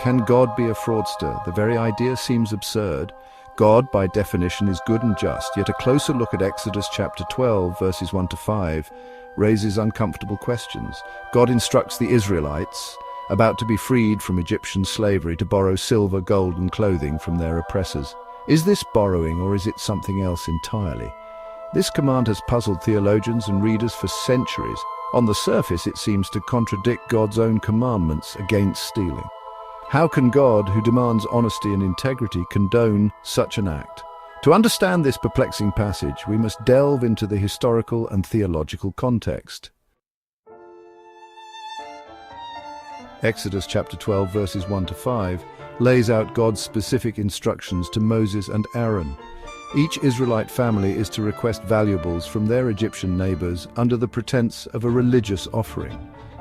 Can God be a fraudster? The very idea seems absurd. God, by definition, is good and just, yet a closer look at Exodus chapter 12, verses 1 to 5, raises uncomfortable questions. God instructs the Israelites, about to be freed from Egyptian slavery, to borrow silver, gold, and clothing from their oppressors. Is this borrowing, or is it something else entirely? This command has puzzled theologians and readers for centuries. On the surface, it seems to contradict God's own commandments against stealing. How can God, who demands honesty and integrity, condone such an act? To understand this perplexing passage, we must delve into the historical and theological context. Exodus chapter 12, verses 1 to 5, lays out God's specific instructions to Moses and Aaron. Each Israelite family is to request valuables from their Egyptian neighbors under the pretense of a religious offering.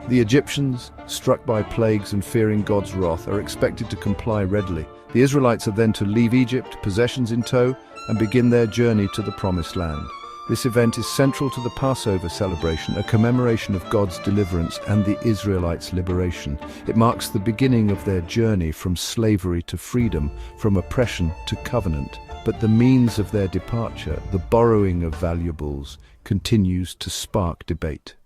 The Egyptians, struck by plagues and fearing God's wrath, are expected to comply readily. The Israelites are then to leave Egypt, possessions in tow, and begin their journey to the Promised Land. This event is central to the Passover celebration, a commemoration of God's deliverance and the Israelites' liberation. It marks the beginning of their journey from slavery to freedom, from oppression to covenant. But the means of their departure, the borrowing of valuables, continues to spark debate.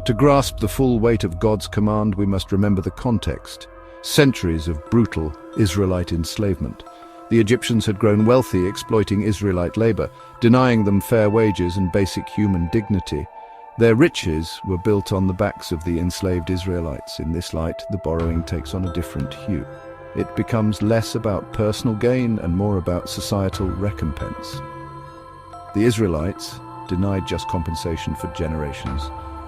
To grasp the full weight of God's command, we must remember the context. Centuries of brutal Israelite enslavement. The Egyptians had grown wealthy exploiting Israelite labor, denying them fair wages and basic human dignity. Their riches were built on the backs of the enslaved Israelites. In this light, the borrowing takes on a different hue. It becomes less about personal gain and more about societal recompense. The Israelites, denied just compensation for generations,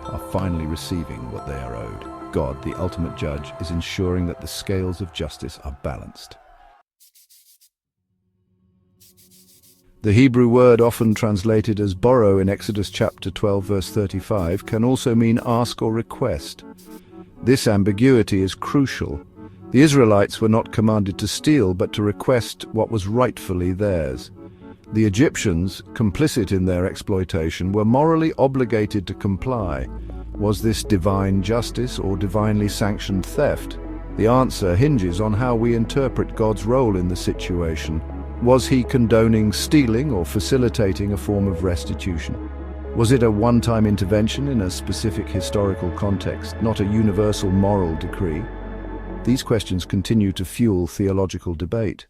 are finally receiving what they are owed. God, the ultimate judge, is ensuring that the scales of justice are balanced. The Hebrew word often translated as borrow in Exodus chapter 12 verse 35 can also mean ask or request. This ambiguity is crucial. The Israelites were not commanded to steal, but to request what was rightfully theirs. The Egyptians, complicit in their exploitation, were morally obligated to comply. Was this divine justice or divinely sanctioned theft? The answer hinges on how we interpret God's role in the situation. Was he condoning stealing or facilitating a form of restitution? Was it a one-time intervention in a specific historical context, not a universal moral decree? These questions continue to fuel theological debate.